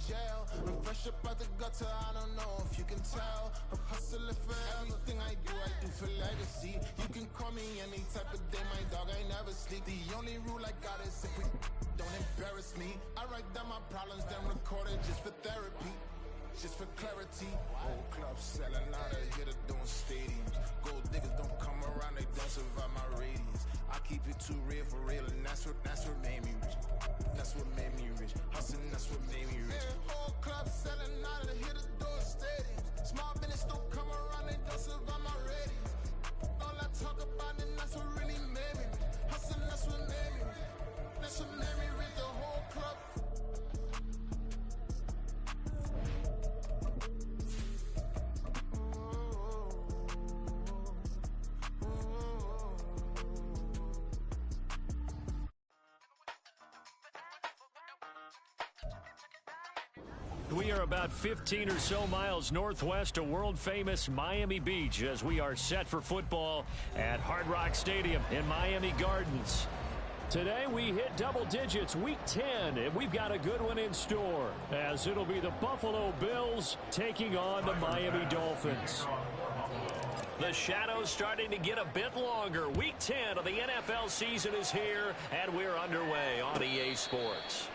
jail. I'm fresh up out the gutter, I don't know if you can tell. I'm hustling for everything I do for legacy. You can call me any type of day, my dog, I never sleep. The only rule I got is if we don't embarrass me. I write down my problems, then record it just for therapy. Just for clarity, whole club selling out of here to doing stadiums. Gold diggers don't come around, they don't survive my radius. I keep it too real for real, and that's what made me rich. That's what made me rich. Hustling, that's what made me rich. Whole club selling out of here to doing stadiums. Small business don't come around, they don't survive my radius. All I talk about, and that's what really made me rich. Hustling, that's what made me rich. That's what made me rich. The whole club. We are about 15 or so miles northwest of world-famous Miami Beach as we are set for football at Hard Rock Stadium in Miami Gardens. Today we hit double digits, week 10, and we've got a good one in store as it'll be the Buffalo Bills taking on the Miami Dolphins. The shadow's starting to get a bit longer. Week 10 of the NFL season is here, and we're underway on EA Sports.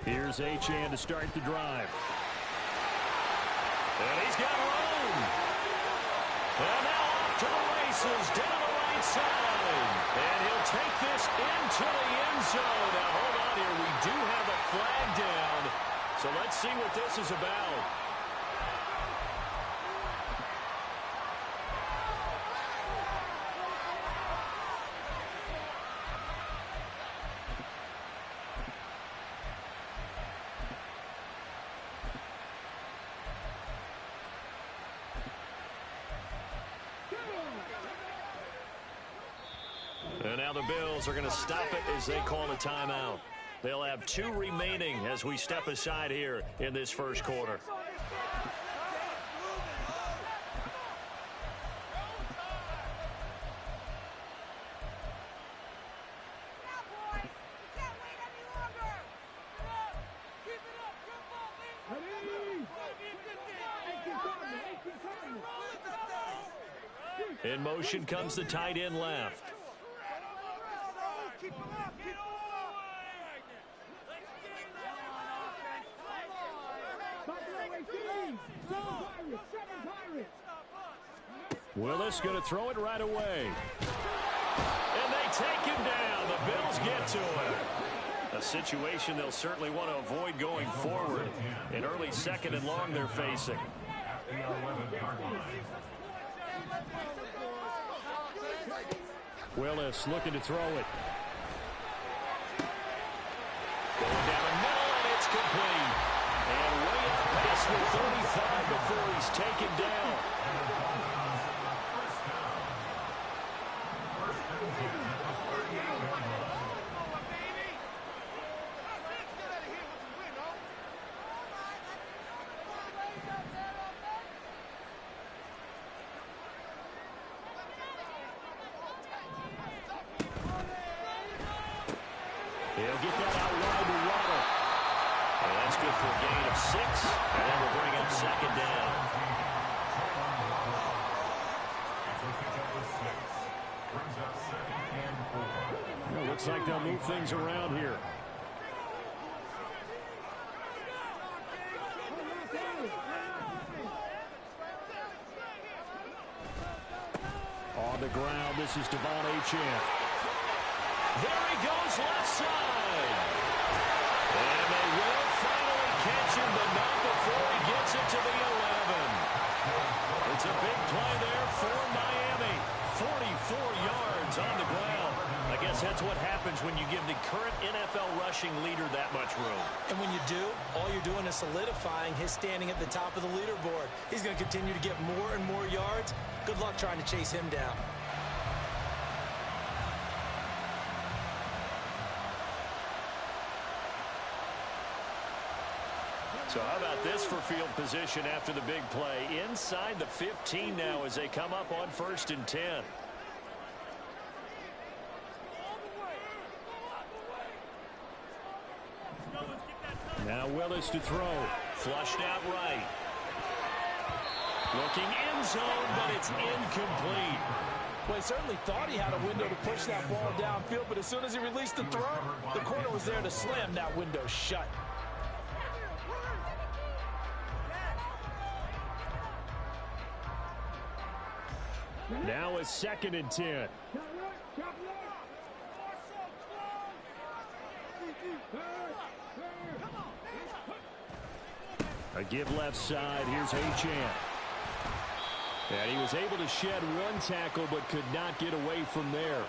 Here's Achane to start the drive. And he's got room. And now off to the races down the right side. And he'll take this into the end zone. Now hold on here. We do have a flag down. So let's see what this is about. And now the Bills are going to stop it as they call a timeout. They'll have 2 remaining as we step aside here in this first quarter. In motion comes the tight end left. Willis going to throw it right away. And they take him down. The Bills get to him. A situation they'll certainly want to avoid going forward. An early second and long they're facing. Willis looking to throw it. Going down the middle, and it's complete. And way up past the 35 before he's taken down. He'll get that out wide to Waddle. And that's good for a gain of 6. And then we'll bring up second down. Well, looks like they'll move things around here. On the ground, this is Devon Achane. There he goes left side. And they will finally catch him, but not before he gets it to the 11. The There's a big play there for Miami. 44 yards on the ground. I guess that's what happens when you give the current NFL rushing leader that much room. And when you do, all you're doing is solidifying his standing at the top of the leaderboard. He's going to continue to get more and more yards. Good luck trying to chase him down. So how about this for field position after the big play? Inside the 15 now as they come up on 1st and 10. Now Willis to throw. Flushed out right. Looking end zone, but it's incomplete. Well, he certainly thought he had a window to push that ball downfield, but as soon as he released the throw, the corner was there to slam that window shut. Now a 2nd and 10. A give left side. Here's Achane. And he was able to shed one tackle but could not get away from there.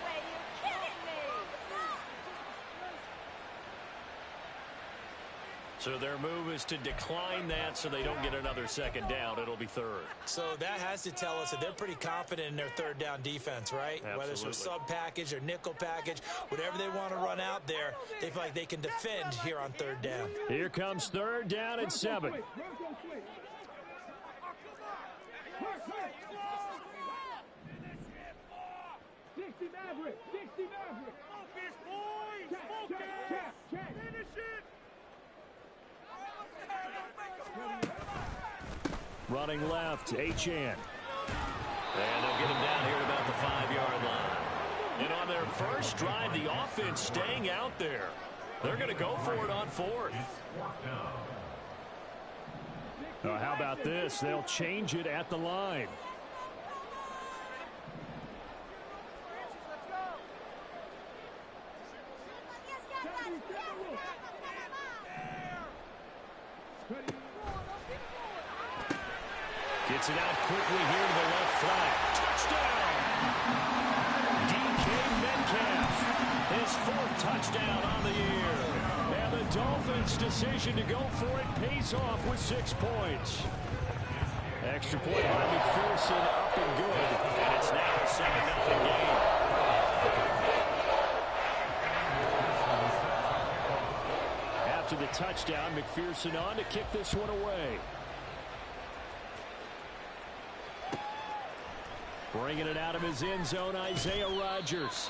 So their move is to decline that so they don't get another 2nd down. It'll be 3rd. So that has to tell us that they're pretty confident in their 3rd down defense, right? Absolutely. Whether it's a sub package or nickel package, whatever they want to run out there, they feel like they can defend here on 3rd down. Here comes 3rd down and 7. Running left, Achane. And they'll get him down here at about the 5-yard line. And on their first drive, the offense staying out there. They're going to go for it on 4th. How about this? They'll change it at the line. Gets it out quickly here to the left flat. Touchdown! DK Metcalf, his 4th touchdown on the year. And the Dolphins' decision to go for it pays off with 6 points. Extra point by McPherson, up and good. And it's now a 7-0 game. After the touchdown, McPherson on to kick this one away. Bringing it out of his end zone, Isaiah Rodgers.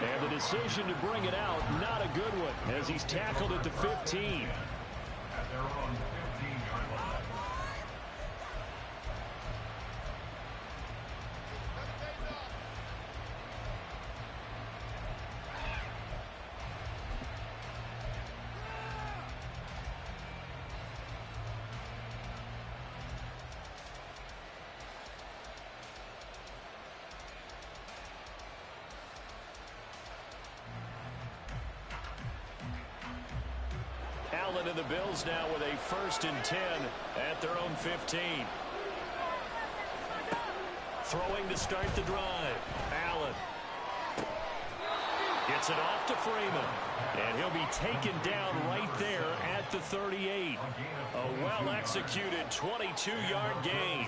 And the decision to bring it out, not a good one, as he's tackled at the 15. Allen and the Bills now with a 1st and 10 at their own 15. Throwing to start the drive. Allen gets it off to Freeman. And he'll be taken down right there at the 38. A well-executed 22-yard gain.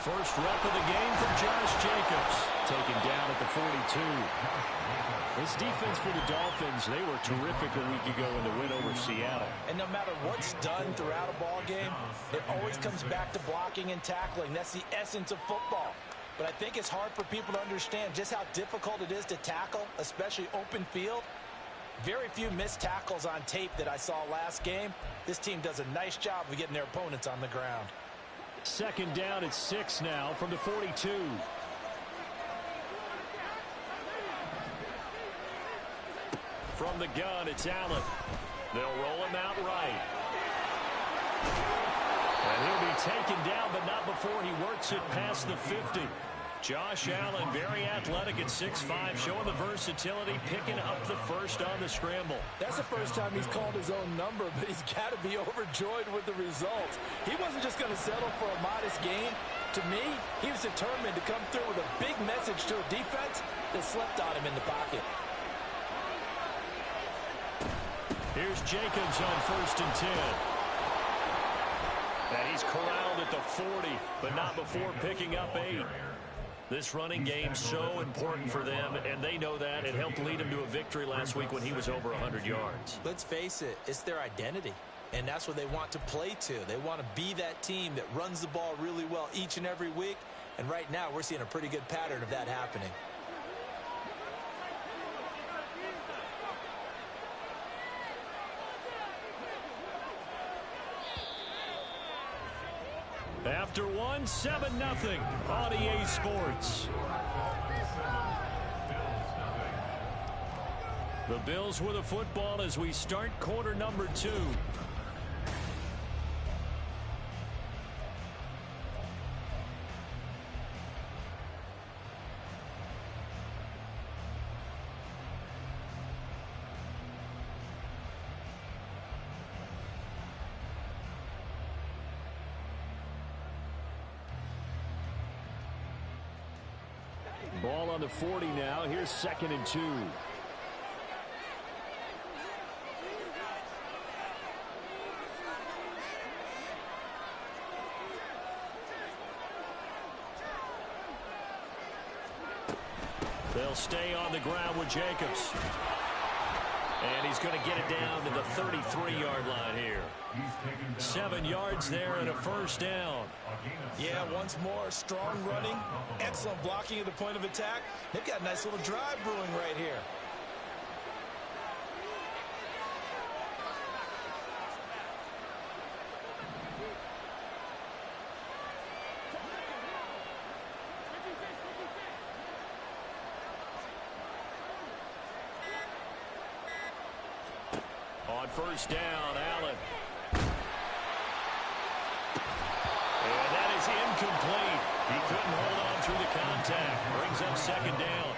First rep of the game for Josh Jacobs. Taken down at the 42. This defense for the Dolphins, they were terrific a week ago in the win over Seattle. And no matter what's done throughout a ball game, it always comes back to blocking and tackling. That's the essence of football. But I think it's hard for people to understand just how difficult it is to tackle, especially open field. Very few missed tackles on tape that I saw last game. This team does a nice job of getting their opponents on the ground. 2nd down at 6 now from the 42. From the gun, it's Allen. They'll roll him out right. And he'll be taken down, but not before he works it past the 50. Josh Allen, very athletic at 6'5", showing the versatility, picking up the first on the scramble. That's the first time he's called his own number, but he's got to be overjoyed with the results. He wasn't just going to settle for a modest gain. To me, he was determined to come through with a big message to a defense that slept on him in the pocket. Here's Jacobs on 1st and 10. And he's corralled at the 40, but not before picking up 8. This running game so important for them, and they know that. It helped lead him to a victory last week when he was over 100 yards. Let's face it, it's their identity, and that's what they want to play to. They want to be that team that runs the ball really well each and every week, and right now we're seeing a pretty good pattern of that happening. After 7-0 on EA Sports. The Bills with a football as we start quarter number 2. Ball on the 40 now. Here's 2nd and 2. They'll stay on the ground with Jacobs. And he's going to get it down to the 33-yard line here. 7 yards there and a first down. Yeah, once more, strong running, excellent blocking at the point of attack. They've got a nice little drive brewing right here. On first down, Allen. Incomplete. He couldn't hold on through the contact. Brings up 2nd down.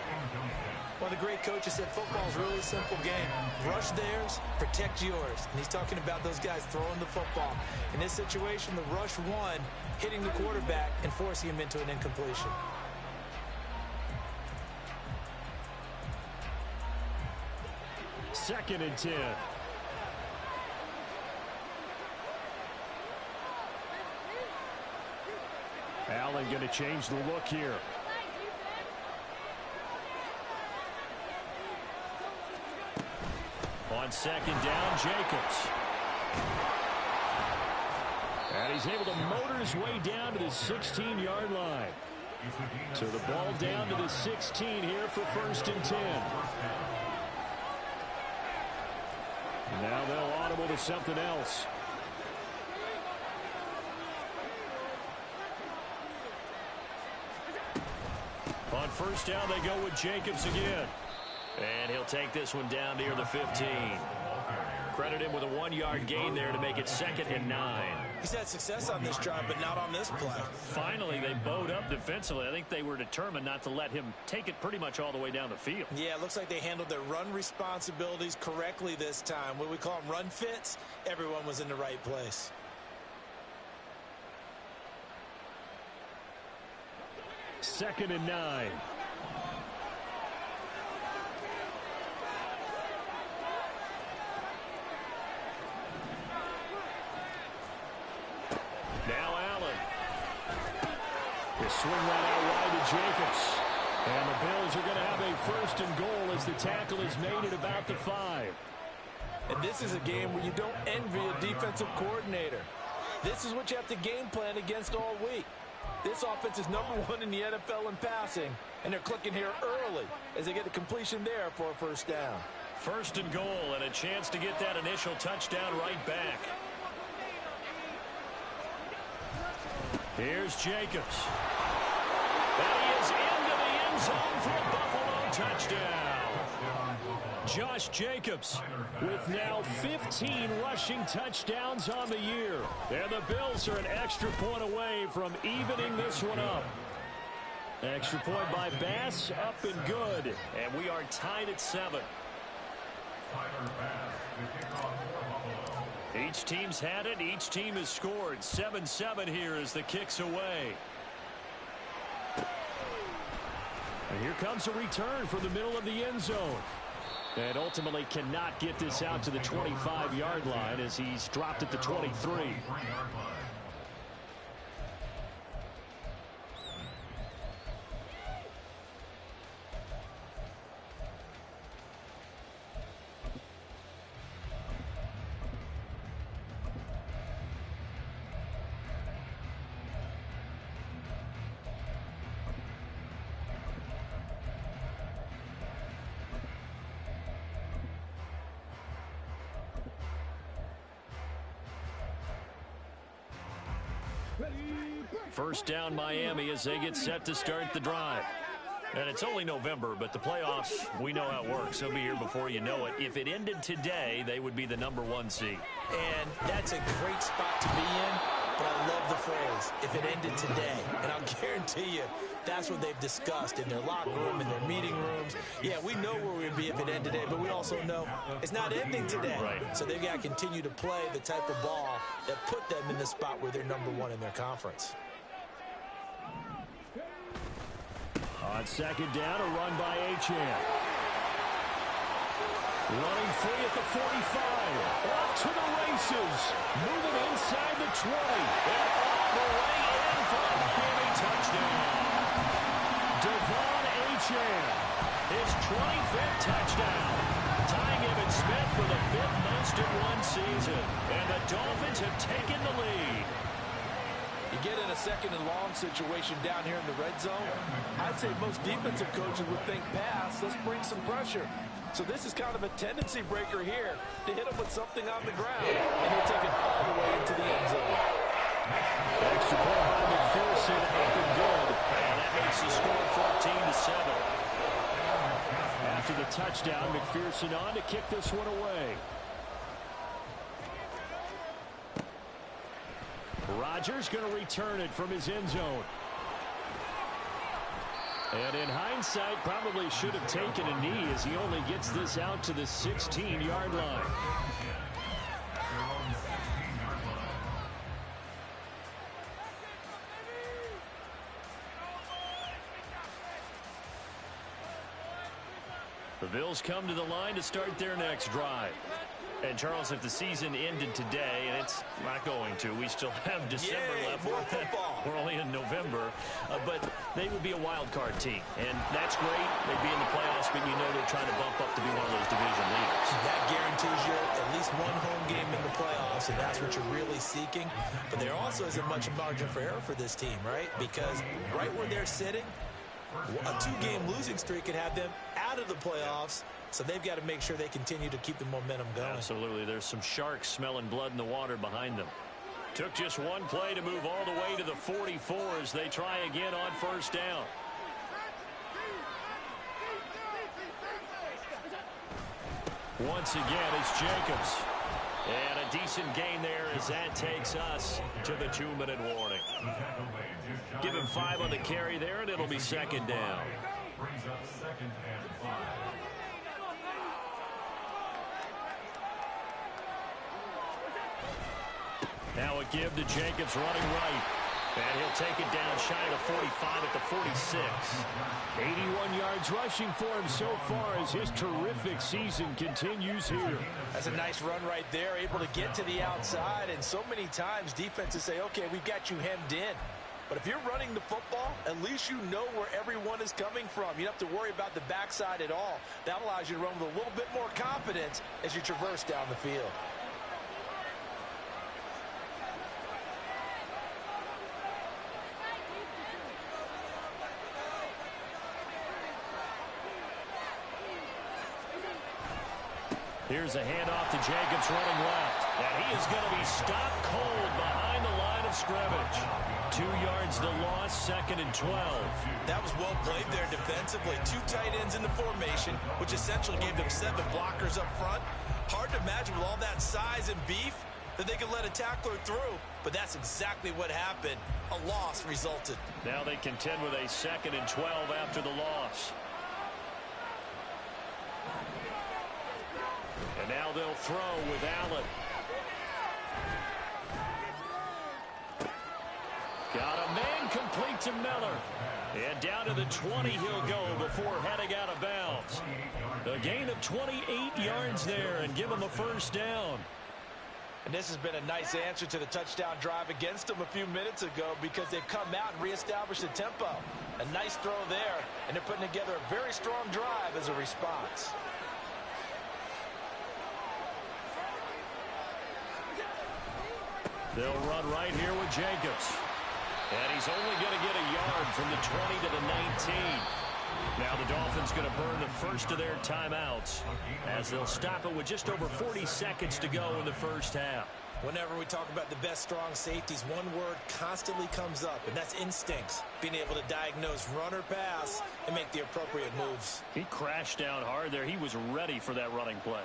One of the great coaches said football is a really simple game. Rush theirs, protect yours. And he's talking about those guys throwing the football. In this situation, the rush won, hitting the quarterback and forcing him into an incompletion. Second and 10. Allen going to change the look here. On 2nd down, Jacobs. And he's able to motor his way down to the 16-yard line. So the ball down to the 16 here for 1st and 10. Now they'll audible to something else. On first down, they go with Jacobs again. And he'll take this one down near the 15. Credit him with a 1-yard gain there to make it 2nd and 9. He's had success on this drive, but not on this play. Finally, they bowed up defensively. I think they were determined not to let him take it pretty much all the way down the field. Yeah, it looks like they handled their run responsibilities correctly this time. What we call them run fits, everyone was in the right place. Second and 9. Now Allen. They swing that out wide to Jacobs. And the Bills are going to have a 1st and goal as the tackle is made at about the 5. And this is a game where you don't envy a defensive coordinator. This is what you have to game plan against all week. This offense is #1 in the NFL in passing, and they're clicking here early as they get a completion there for a 1st down. 1st and goal, and a chance to get that initial touchdown right back. Here's Jacobs. And he is into the end zone for a Buffalo touchdown. Josh Jacobs with now 15 rushing touchdowns on the year. And the Bills are an extra point away from evening this one up. Extra point by Bass, up and good. And we are tied at 7. Each team's had it. Each team has scored. 7-7 here as the kick's away. And here comes a return from the middle of the end zone. And ultimately cannot get this out to the 25-yard line as he's dropped at the 23. First down Miami as they get set to start the drive. And it's only November, but the playoffs, we know how it works. They'll be here before you know it. If it ended today, they would be the #1 seed. And that's a great spot to be in, but I love the phrase, if it ended today. And I'll guarantee you, that's what they've discussed in their locker room, in their meeting rooms. Yeah, we know where we'd be if it ended today, but we also know it's not ending today. Right. So they've got to continue to play the type of ball that put them in the spot where they're #1 in their conference. On second down, a run by Achane. Running free at the 45. Off to the races. Moving inside the 20. And all the way in for a Miami touchdown. Devon Achane, his 25th touchdown. Tying Evan Smith for the 5th most in one season. And the Dolphins have taken the lead. You get in a second and long situation down here in the red zone, I'd say most defensive coaches would think pass, let's bring some pressure. So this is kind of a tendency breaker here to hit him with something on the ground, and he'll take it all the way into the end zone. Extra point by McPherson, up and good. And that makes the score 14-7. After the touchdown, McPherson on to kick this one away. Rodgers going to return it from his end zone. And in hindsight, probably should have taken a knee as he only gets this out to the 16-yard line. The Bills come to the line to start their next drive. And, Charles, if the season ended today, and it's not going to, we still have December left. More football. We're only in November. But they would be a wild card team. And that's great. They'd be in the playoffs, but you know they're trying to bump up to be one of those division leaders. That guarantees you at least one home game in the playoffs, and that's what you're really seeking. But there also isn't much margin for error for this team, right? Because right where they're sitting, a 2-game losing streak could have them out of the playoffs. So they've got to make sure they continue to keep the momentum going. Absolutely. There's some sharks smelling blood in the water behind them. Took just one play to move all the way to the 44 as they try again on first down. Once again, it's Jacobs. And a decent gain there as that takes us to the 2-minute warning. Give him 5 on the carry there, and it'll be second down. Brings up second and 5. Now a give to Jacobs running right. And he'll take it down shy of the 45 at the 46. 81 yards rushing for him so far as his terrific season continues here. That's a nice run right there, able to get to the outside. And so many times defenses say, okay, we've got you hemmed in. But if you're running the football, at least you know where everyone is coming from. You don't have to worry about the backside at all. That allows you to run with a little bit more confidence as you traverse down the field. Here's a handoff to Jacobs running left. And he is going to be stopped cold behind the line of scrimmage. 2 yards the loss, second and 12. That was well played there defensively. 2 tight ends in the formation, which essentially gave them 7 blockers up front. Hard to imagine with all that size and beef, that they could let a tackler through, but that's exactly what happened. A loss resulted. Now they contend with a 2nd and 12 after the loss. And now they'll throw with Allen. Got a man complete to Miller. And down to the 20 he'll go before heading out of bounds. A gain of 28 yards there and give him a first down. And this has been a nice answer to the touchdown drive against them a few minutes ago because they've come out and reestablished the tempo. A nice throw there, and they're putting together a very strong drive as a response. They'll run right here with Jacobs. And he's only going to get a yard from the 20 to the 19. Now the Dolphins going to burn the first of their timeouts as they'll stop it with just over 40 seconds to go in the first half. Whenever we talk about the best strong safeties, one word constantly comes up, and that's instincts. Being able to diagnose run or pass and make the appropriate moves. He crashed down hard there. He was ready for that running play.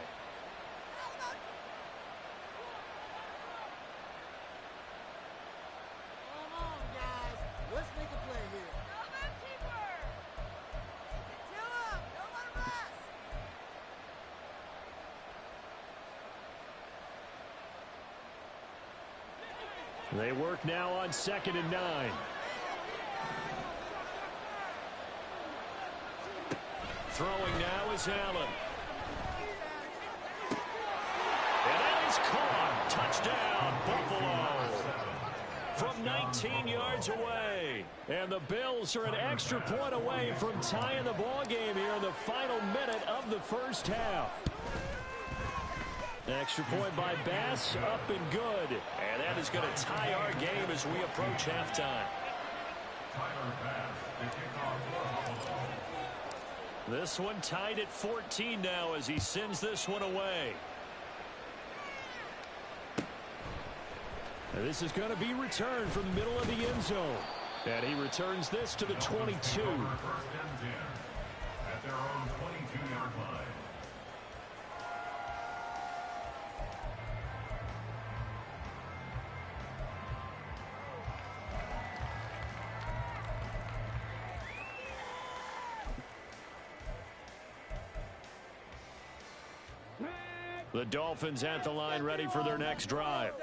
They work now on 2nd and 9. Throwing now is Allen. And that is caught. Touchdown, Buffalo. From 19 yards away. And the Bills are an extra point away from tying the ball game here in the final minute of the first half. Extra point by Bass, up and good. And that is going to tie our game as we approach halftime. This one tied at 14 now as he sends this one away. And this is going to be returned from the middle of the end zone. And he returns this to the 22. At their own 22-yard line. The Dolphins at the line ready for their next drive.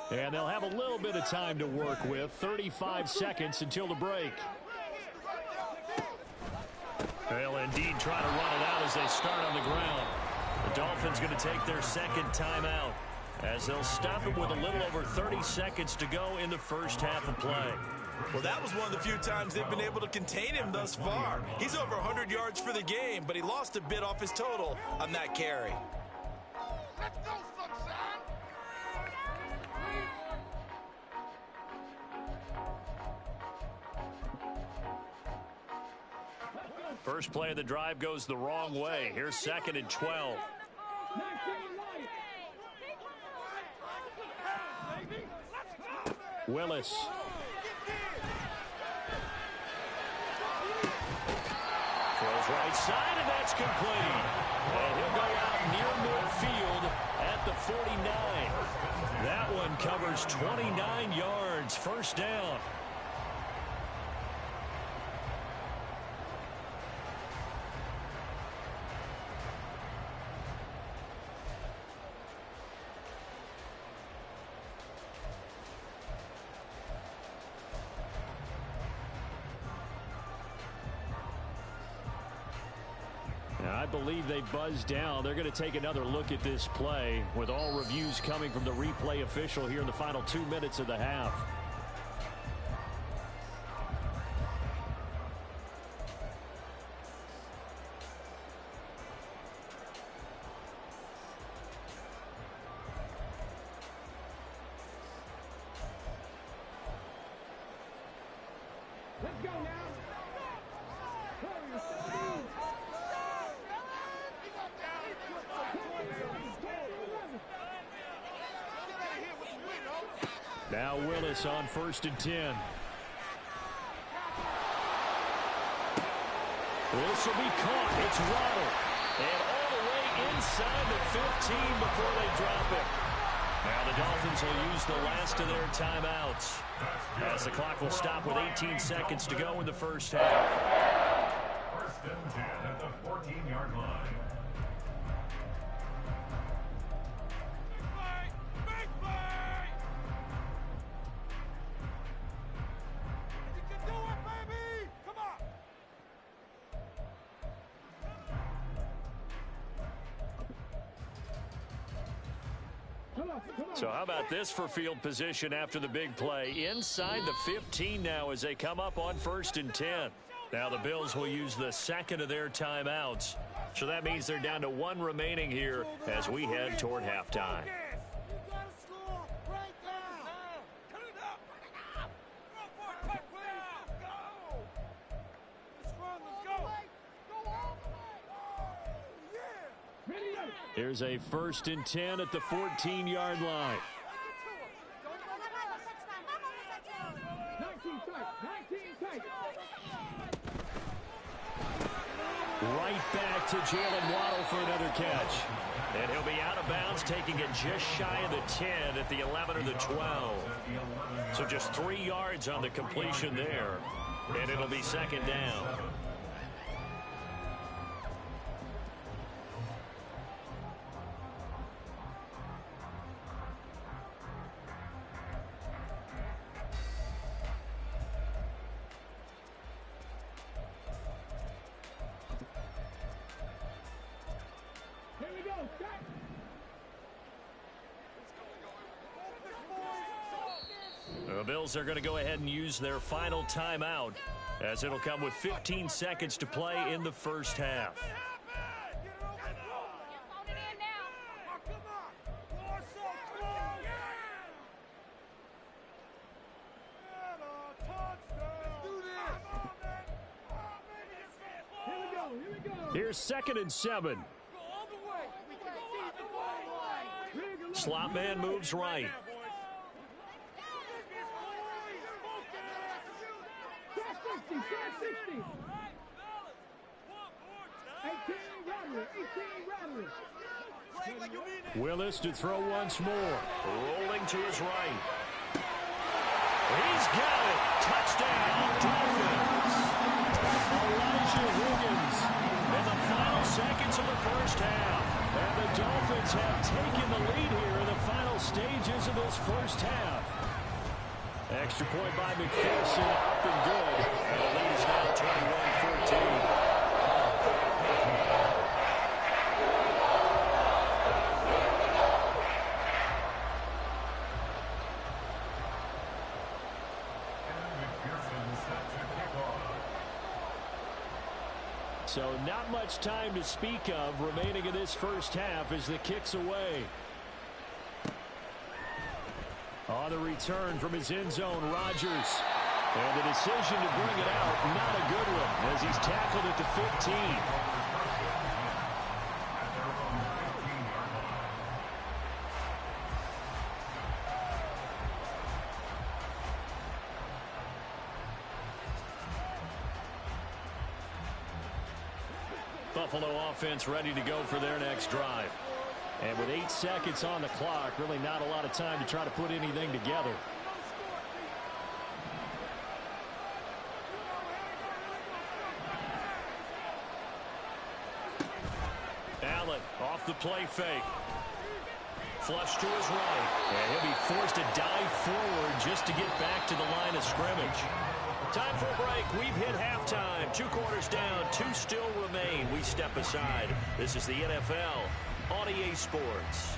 And they'll have a little bit of time to work with. 35 seconds until the break. They'll indeed try to run it out as they start on the ground. The Dolphins going to take their 2nd timeout as they'll stop it with a little over 30 seconds to go in the first half of play. Well, that was one of the few times they've been able to contain him thus far. He's over 100 yards for the game, but he lost a bit off his total on that carry. Let's go, sunshine! First play of the drive goes the wrong way. Here's 2nd and 12. Willis. Throws right side, and that's complete. And he'll go out near midfield at the 49. That one covers 29 yards. First down. I believe they buzzed down. They're going to take another look at this play with all reviews coming from the replay official here in the final 2 minutes of the half. Let's go now. Now Willis on 1st and 10. This will be caught. It's Waddle. And all the way inside the 15 before they drop it. Now the Dolphins will use the last of their timeouts as the clock will stop with 18 seconds to go in the first half. First and 10 at the 14-yard line. So how about this for field position after the big play? Inside the 15 now as they come up on 1st and 10. Now the Bills will use the second of their timeouts. So that means they're down to 1 remaining here as we head toward halftime. Here's a 1st and 10 at the 14-yard line. 19 tight. Right back to Jalen Waddle for another catch. And he'll be out of bounds, taking it just shy of the 10 at the 11 or the 12. So just 3 yards on the completion there. And it'll be 2nd down. The Bills are going to go ahead and use their final timeout as it'll come with 15 seconds to play in the first half. Here's 2nd and 7. Slot man moves right. Willis to throw once more. Rolling to his right. He's got it. Touchdown, Dolphins. Elijah Higgins in the final seconds of the first half. And the Dolphins have taken the lead here in the final stages of this first half. Extra point by McPherson, up and good. And the lead is now 21-14. So not much time to speak of remaining in this first half as the kick's away. On the return from his end zone, Rodgers. And the decision to bring it out, not a good one, as he's tackled at the 15. Buffalo offense ready to go for their next drive. And with 8 seconds on the clock, really not a lot of time to try to put anything together. Allen off the play fake. Flush to his right. And he'll be forced to dive forward just to get back to the line of scrimmage. Time for a break. We've hit halftime. 2 quarters down. 2 still remain. We step aside. This is the NFL on EA Sports.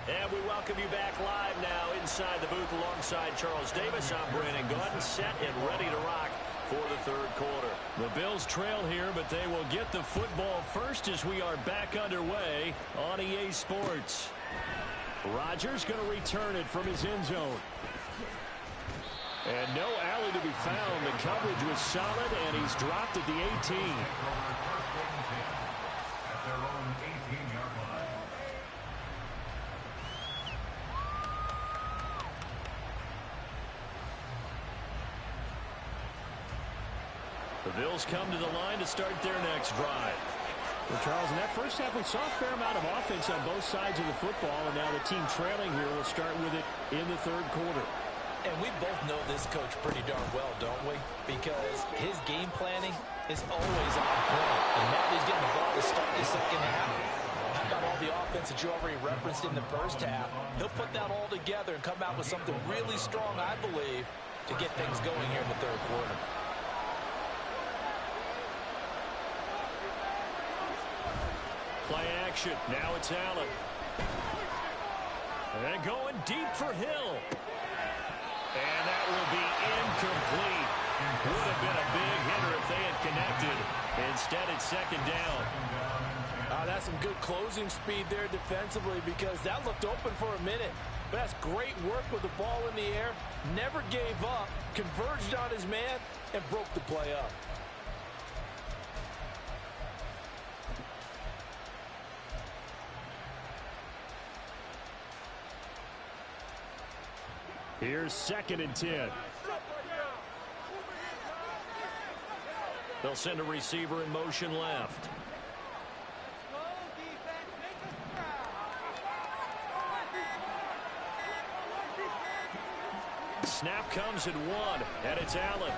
And we welcome you back live now inside the booth alongside Charles Davis. I'm Brandon Gaudin, set and ready to rock for the third quarter. The Bills trail here, but they will get the football first as we are back underway on EA Sports. Rodgers going to return it from his end zone. And no alley to be found. The coverage was solid, and he's dropped at the 18. Bills come to the line to start their next drive. Well, Charles, in that first half, we saw a fair amount of offense on both sides of the football, and now the team trailing here will start with it in the third quarter. And we both know this coach pretty darn well, don't we? Because his game planning is always on point. And now he's getting the ball to start the second half. How about all the offense that you already referenced in the first half? He'll put that all together and come out with something really strong, I believe, to get things going here in the third quarter. Play action. Now it's Allen. And going deep for Hill. And that will be incomplete. Would have been a big hitter if they had connected. Instead, it's second down. That's some good closing speed there defensively, because that looked open for a minute. But that's great work with the ball in the air. Never gave up, converged on his man, and broke the play up. Here's 2nd and 10. They'll send a receiver in motion left. Snap comes at 1, and it's Allen.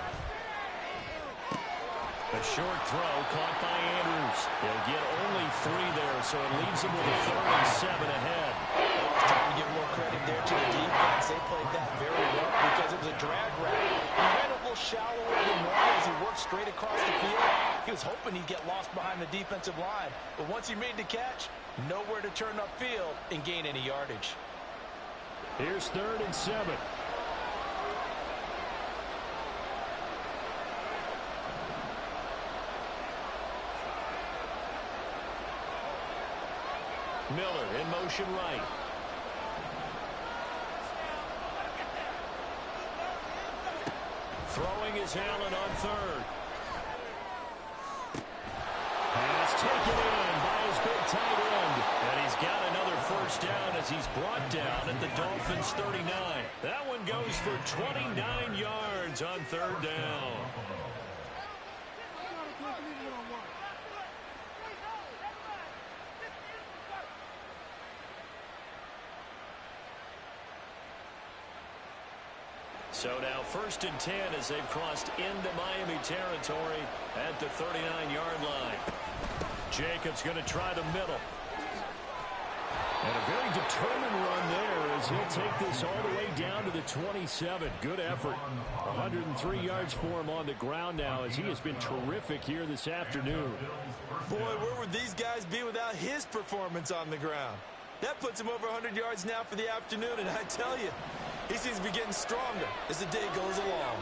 A short throw caught by Andrews. He'll get only 3 there, so it leaves him with a 3rd and 7 ahead. It's time to give a little credit there to the defense. They played that very well because it was a drag route. He ran a little shallower than normal as he worked straight across the field. He was hoping he'd get lost behind the defensive line. But once he made the catch, nowhere to turn upfield and gain any yardage. Here's 3rd and 7. Miller in motion right. Throwing is Allen on 3rd. Pass taken in by his big tight end. And he's got another 1st down as he's brought down at the Dolphins' 39. That one goes for 29 yards on 3rd down. So now 1st and 10 as they've crossed into Miami territory at the 39-yard line. Jacobs going to try the middle. And a very determined run there as he'll take this all the way down to the 27. Good effort. 103 yards for him on the ground now as he has been terrific here this afternoon. Boy, where would these guys be without his performance on the ground? That puts him over 100 yards now for the afternoon, and I tell you, he seems to be getting stronger as the day goes along.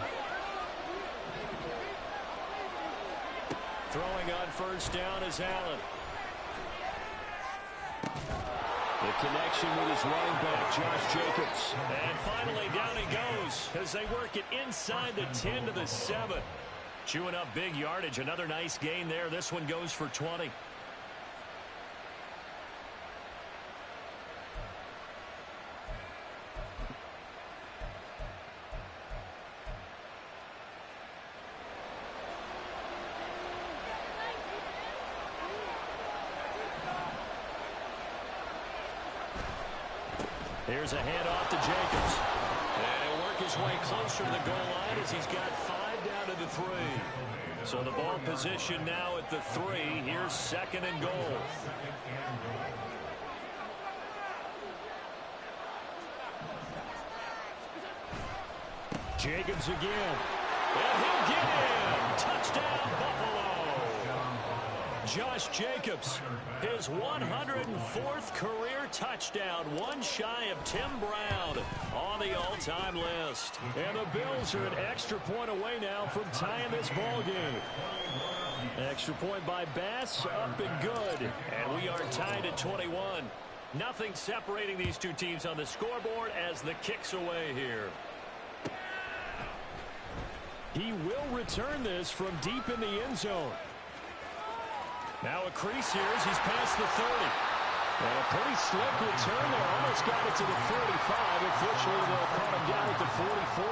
Throwing on 1st down is Allen. The connection with his running back, Josh Jacobs. And finally down he goes as they work it inside the 10 to the 7. Chewing up big yardage. Another nice gain there. This one goes for 20. Here's a handoff to Jacobs. And he'll work his way closer to the goal line as he's got 5 down to the 3. So the ball position now at the 3. Here's 2nd and goal. Jacobs again. And he'll get in. Touchdown, Buffalo. Josh Jacobs, his 104th career touchdown, one shy of Tim Brown on the all-time list. And the Bills are an extra point away now from tying this ball game. Extra point by Bass, up and good. And we are tied at 21. Nothing separating these two teams on the scoreboard as the kick's away here. He will return this from deep in the end zone. Now a crease here as he's past the 30. And a pretty slick return there. Almost got it to the 45. Officially, they'll cut him down at the 44.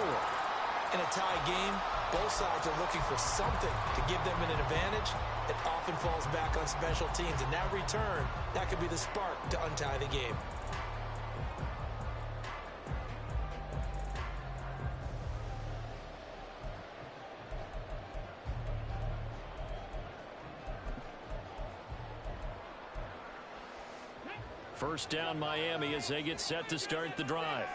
In a tie game, both sides are looking for something to give them an advantage. It often falls back on special teams, and that return, that could be the spark to untie the game. First down Miami as they get set to start the drive.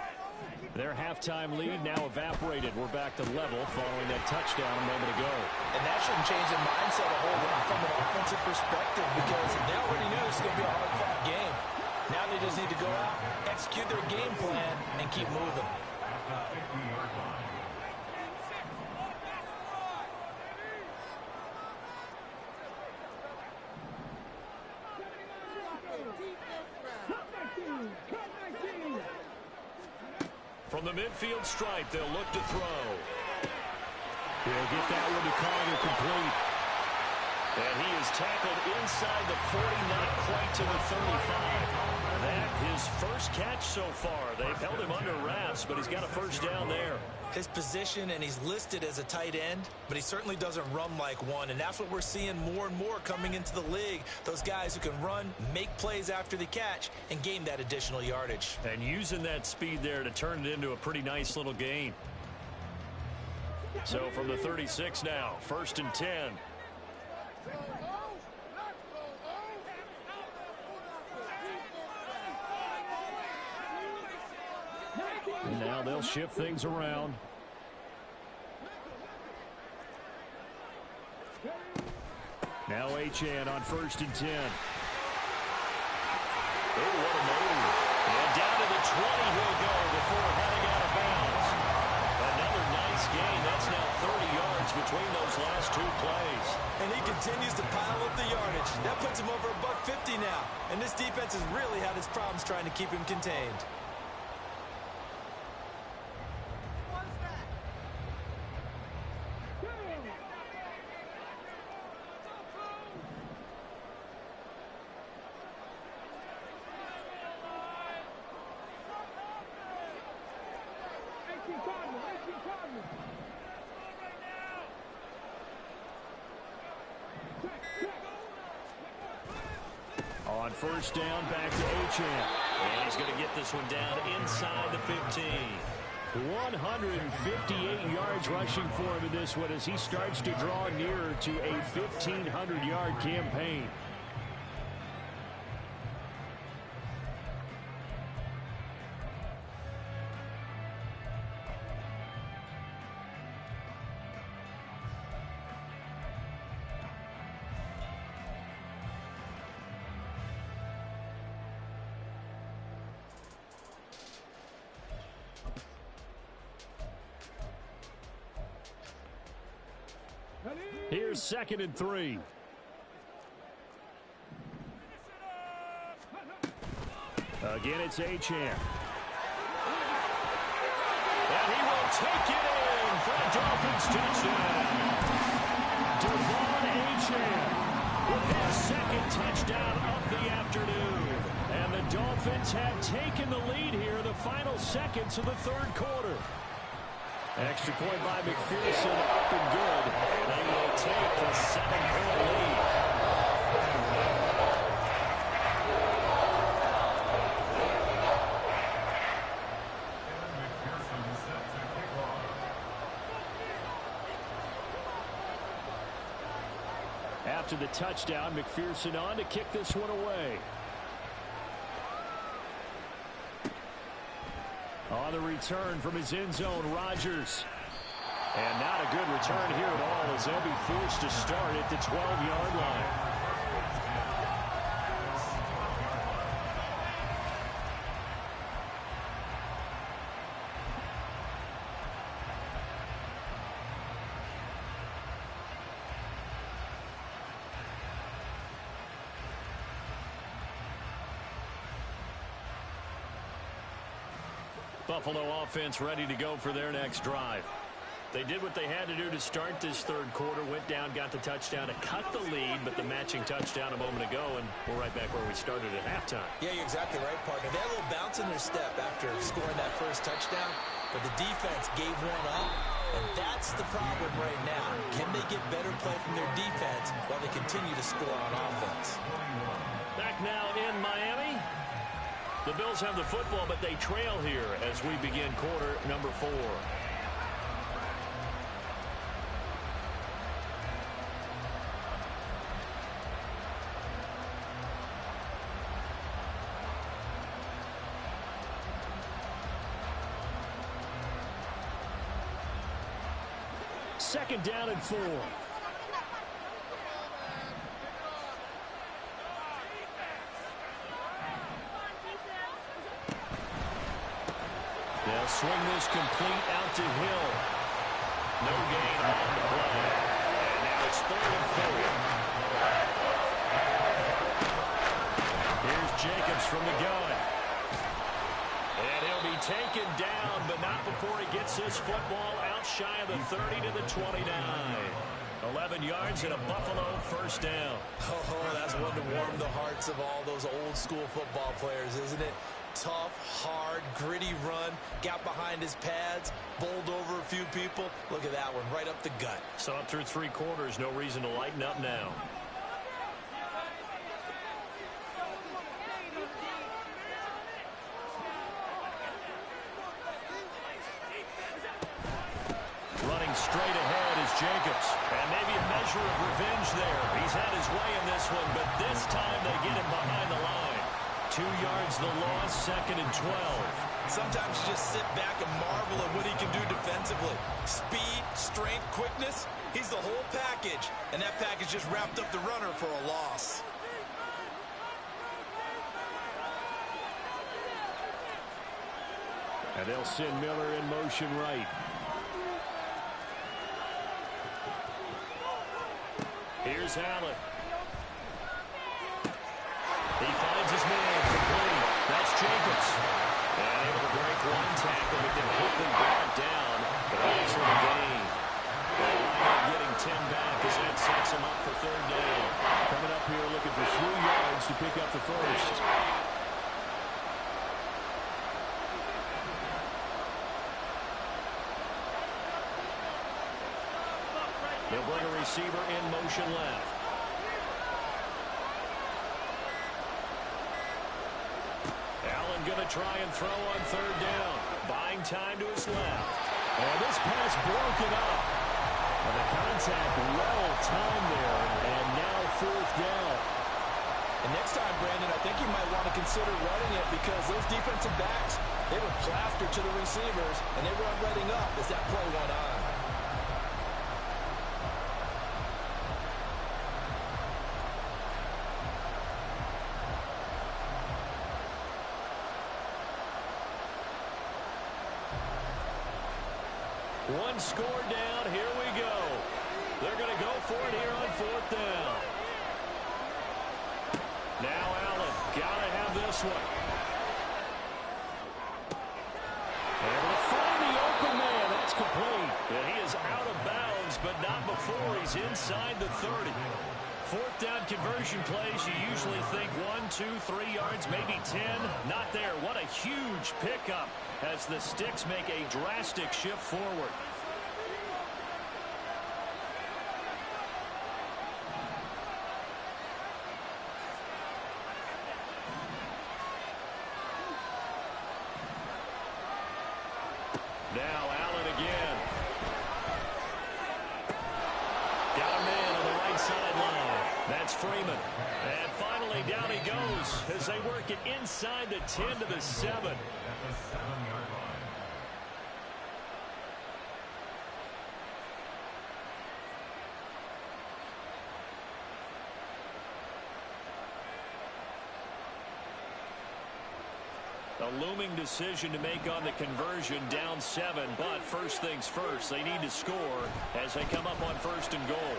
Their halftime lead now evaporated. We're back to level following that touchdown a moment ago. And that shouldn't change their mindset a whole lot from an offensive perspective because they already knew this was going to be a hard-fought game. Now they just need to go out, execute their game plan, and keep moving. From the midfield stripe, they'll look to throw. He'll get that one to Carter complete. And he is tackled inside the 40, not quite to the 35. That his first catch so far. They've held him under wraps, but he's got a first down there. His position, and he's listed as a tight end, but he certainly doesn't run like one, and that's what we're seeing more and more coming into the league. Those guys who can run, make plays after the catch, and gain that additional yardage. And using that speed there to turn it into a pretty nice little gain. So from the 36 now, 1st and 10. And now they'll shift things around. Now Achane on 1st and 10. Oh, what a move. And down to the 20 he'll go before heading out of bounds. Another nice gain. That's now 30 yards between those last two plays. And he continues to pile up the yardage. That puts him over $150 now. And this defense has really had its problems trying to keep him contained. On 1st down, back to Achane. And he's going to get this one down inside the 15. 158 yards rushing for him in this one as he starts to draw nearer to a 1,500-yard campaign. Here's 2nd and 3. Again, it's Achane. And he will take it in for a Dolphins touchdown. Achane with his 2nd touchdown of the afternoon. And the Dolphins have taken the lead here, the final seconds of the 3rd quarter. Extra point by McPherson, up and good. They will take the 7-point lead. After the touchdown, McPherson on to kick this one away. On the return from his end zone, Rodgers. And not a good return here at all as they'll be forced to start at the 12-yard line. Buffalo offense ready to go for their next drive. They did what they had to do to start this 3rd quarter, went down, got the touchdown to cut the lead, but the matching touchdown a moment ago, and we're right back where we started at halftime. Yeah, you're exactly right, partner. They had a little bounce in their step after scoring that first touchdown, but the defense gave one up, And that's the problem right now. Can they get better play from their defense while they continue to score on offense? Back now in Miami. The Bills have the football, but they trail here as we begin quarter number 4. Second down and 4. They'll swing this complete out to Hill. No gain on the play. And now it's 3rd and 4. Here's Jacobs from the gun. And he'll be taken down, but not before he gets this football out shy of the 30 to the 29. 11 yards and a Buffalo first down. Oh, that's one to warm the hearts of all those old school football players, isn't it? Tough, hard, gritty run, got behind his pads, bowled over a few people. Look at that one, right up the gut. So up through 3 quarters, no reason to lighten up now. Running straight ahead is Jacobs. And maybe a measure of revenge there. He's had his way in this one, but this time they get him behind the line. 2 yards the loss, 2nd and 12. Sometimes you just sit back and marvel at what he can do defensively. Speed, strength, quickness, he's the whole package. And that package just wrapped up the runner for a loss. And they'll send Miller in motion right. Here's Allen. He finds his man complete. That's Jacobs. And able to break one tackle, but completely brought down. But excellent gain. They'll wind up getting 10 back as that sets him up for 3rd down. Coming up here looking for 3 yards to pick up the first. They'll bring a receiver in motion left. Allen going to try and throw on 3rd down. Buying time to his left. And this pass broken up. And the contact well timed there. And now 4th down. And next time, Brandon, I think you might want to consider running it because those defensive backs, they were plastered to the receivers, and they run running up as that play went on. One score down. Here we go. They're going to go for it here on 4th down. Now Allen. Got to have this one. Able to find the open man. That's complete. And he is out of bounds, but not before he's inside the 30. 4th down conversion plays, you usually think 1, 2, 3 yards, maybe 10. Not there. What a huge pickup as the Sticks make a drastic shift forward. Now Allen again. Got a man on the right sideline. That's Freeman. And finally down he goes as they work it inside the 10 to the 7. At the 7-yard line. A looming decision to make on the conversion, down 7, but first things first, they need to score as they come up on 1st and goal.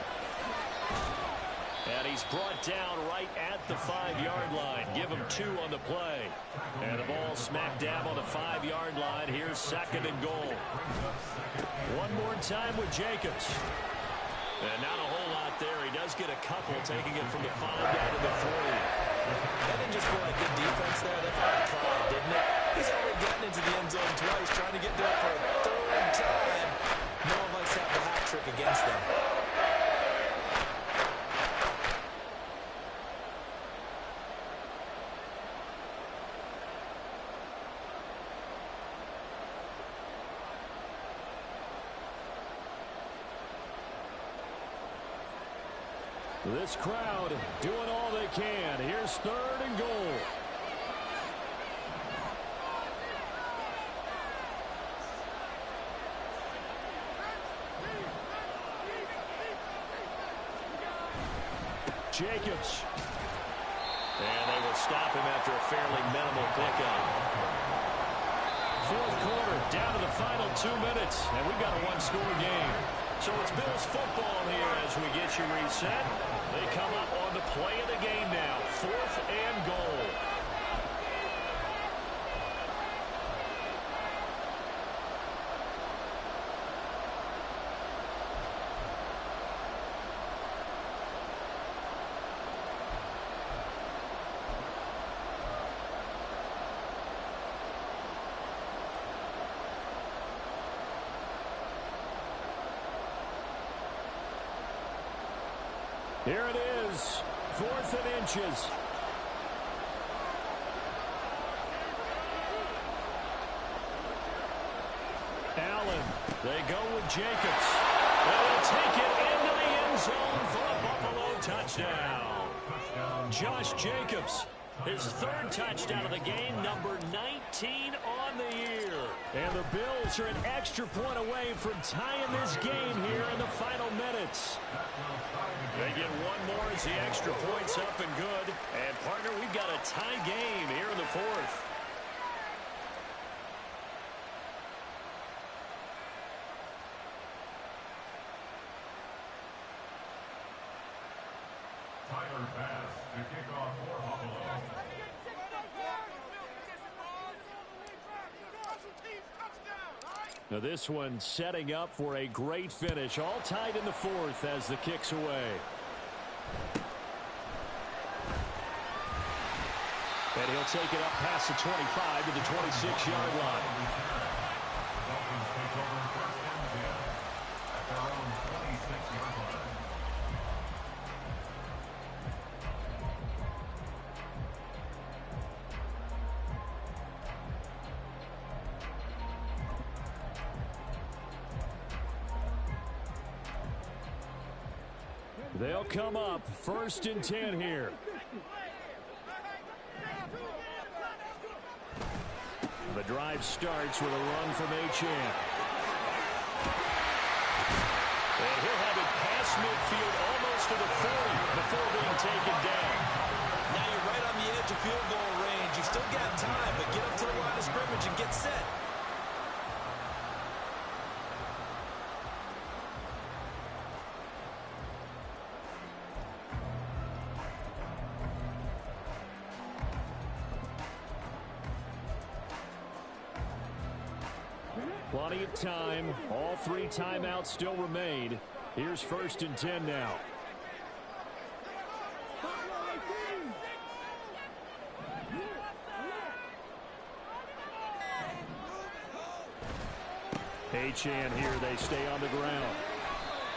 And he's brought down right at the 5-yard line. Give him 2 on the play. And the ball smack dab on the 5-yard line. Here's 2nd and goal. One more time with Jacobs. And not a whole lot there. He does get a couple, taking it from the 5 down to the 3. That didn't just feel like good defense there. That felt like pride, didn't it? He's already gotten into the end zone twice, trying to get there for a 3rd time. No work against them. This crowd doing all they can. Here's 3rd and goal. Jacobs. And they will stop him after a fairly minimal pickup. 4th quarter, down to the final 2 minutes, and we've got a one-score game. So it's Bills football here as we get you reset. They come up on the play of the game now. 4th and goal. Here it is, 4th and inches. Allen, they go with Jacobs. They'll take it into the end zone for a Buffalo touchdown. Josh Jacobs, his 3rd touchdown of the game, number 19 on the year. And the Bills are an extra point away from tying this game here in the final minutes. They get one more as the extra point's up and good. And, partner, we've got a tie game here in the 4th. Tyler Bass to kick off for Buffalo. Now this one setting up for a great finish. All tied in the 4th as the kick's away. And he'll take it up past the 25 to the 26-yard line. Dolphins take over 1st and 10 at their own 26-yard line. They'll come up 1st and 10 here. The drive starts with a run from Achane. And he'll have it past midfield almost to the 40 before being taken down. Now you're right on the edge of field goal range. You've still got time, but get up to the line of scrimmage and get set. Plenty of time. All 3 timeouts still remain. Here's 1st and 10 now. Achane here. They stay on the ground.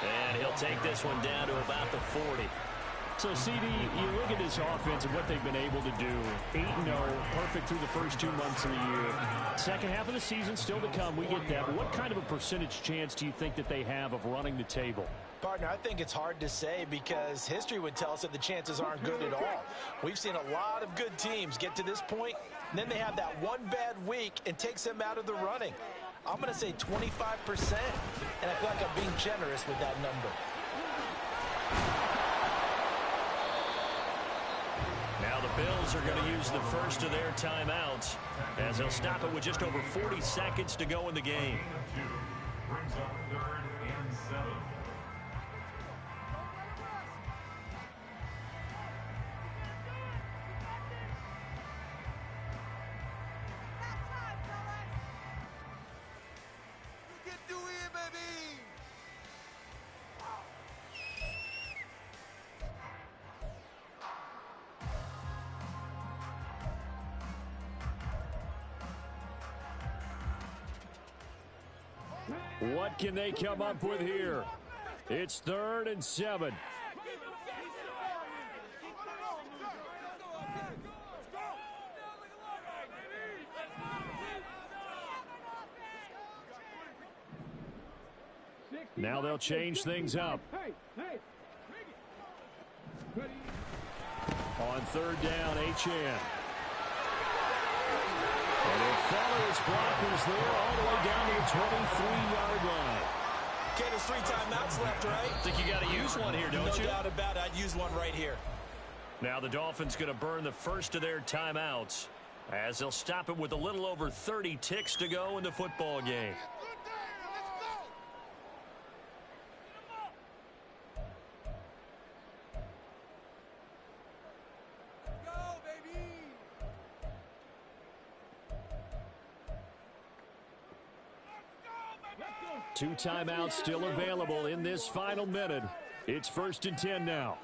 And he'll take this one down to about the 40. So, CD, you look at this offense and what they've been able to do. 8-0, perfect through the first 2 months of the year. Second half of the season still to come. We get that. But what kind of a percentage chance do you think that they have of running the table? Partner, I think it's hard to say because history would tell us that the chances aren't good at all. We've seen a lot of good teams get to this point, and then they have that one bad week and takes them out of the running. I'm going to say 25%, and I feel like I'm being generous with that number. Now the Bills are going to use the first of their timeouts as they'll stop it with just over 40 seconds to go in the game. Brings up 3rd and 7. What can they come up with here? It's 3rd and 7. Now they'll change things up. On 3rd down, Achane. And he'll follow his blockers there all the way down to the 23-yard line. Okay, there's 3 timeouts left, right? I think you got to use one here, don't you? No doubt about it. I'd use one right here. Now the Dolphins going to burn the first of their timeouts as they'll stop it with a little over 30 ticks to go in the football game. Two timeouts still available in this final minute. It's 1st and 10 now.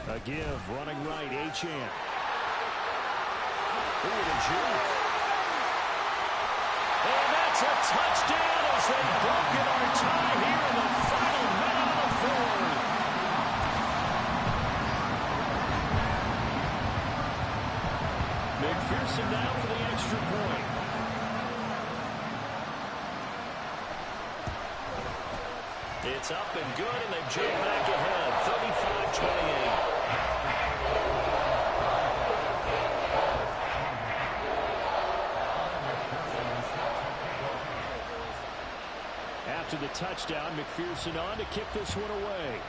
A give, running right, Achane. Ooh, the juke. And that's a touchdown as they've broken our tie here in the final minute of the 4th. McPherson now for the extra point. It's up and good, and they've jumped back ahead, 35-28. After the touchdown, McPherson on to kick this one away.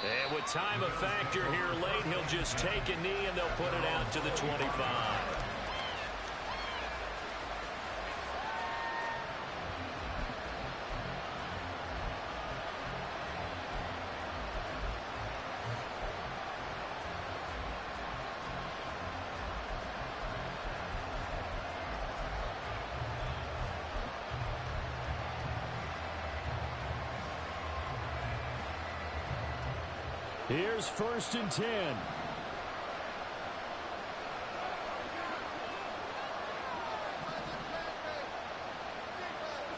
And with time a factor here late, he'll just take a knee, and they'll put it out to the 25. Here's 1st and 10.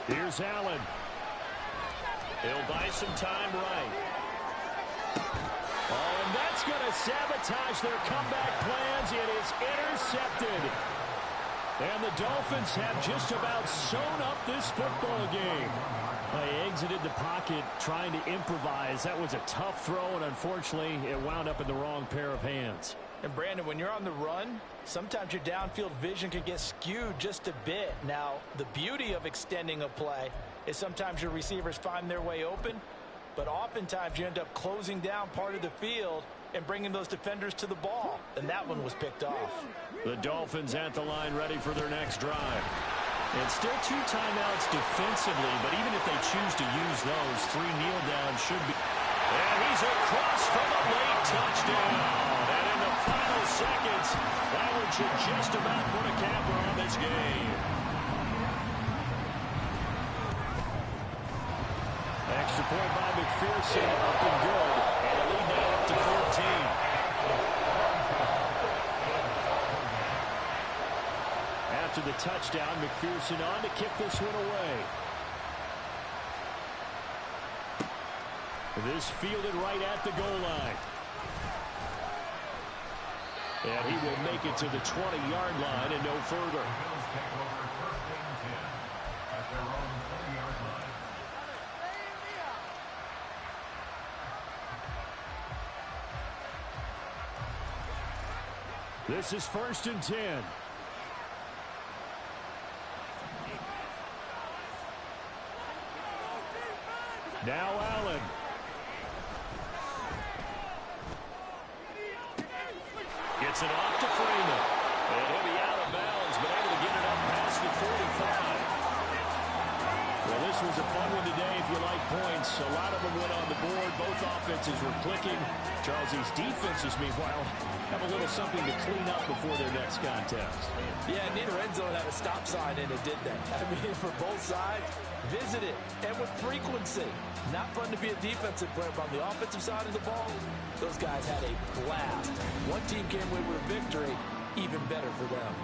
Here's Allen. He'll buy some time right. Oh, and that's going to sabotage their comeback plans. It is intercepted. And the Dolphins have just about sewn up this football game. They exited the pocket trying to improvise. That was a tough throw, and unfortunately, it wound up in the wrong pair of hands. And Brandon, when you're on the run, sometimes your downfield vision can get skewed just a bit. Now, the beauty of extending a play is sometimes your receivers find their way open, but oftentimes you end up closing down part of the field and bringing those defenders to the ball. And that one was picked off. The Dolphins at the line ready for their next drive. And still 2 timeouts defensively, but even if they choose to use those, 3 kneel downs should be. And he's across for the late touchdown. And in the final seconds, that one should just about put a capper on this game. Extra point by McPherson, up and good. And a lead now up to 14. After the touchdown, McPherson on to kick this one away. This fielded right at the goal line. And he will make it to the 20-yard line and no further. This is 1st and 10. Now Allen. Gets it off to Freeman. And he'll be out of bounds, but able to get it up past the 45. Well, this was a fun one today if you like points. A lot of them went on the board. Both offenses were clicking. Charles, these defenses, meanwhile, have a little something to clean up before their next contest. Yeah, neither end zone had a stop sign in it, did they? I mean, for both sides, visit it, and with frequency. Not fun to be a defensive player, but on the offensive side of the ball, those guys had a blast. One team came away with a victory, even better for them.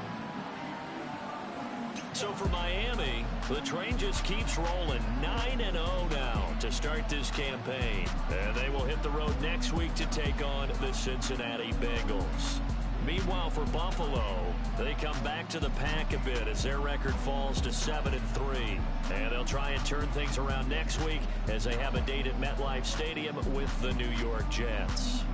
So for Miami, the train just keeps rolling 9-0 now to start this campaign. And they will hit the road next week to take on the Cincinnati Bengals. Meanwhile, for Buffalo, they come back to the pack a bit as their record falls to 7-3. And they'll try and turn things around next week as they have a date at MetLife Stadium with the New York Jets.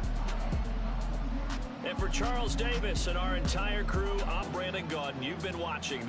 And for Charles Davis and our entire crew, I'm Brandon Gaudin. You've been watching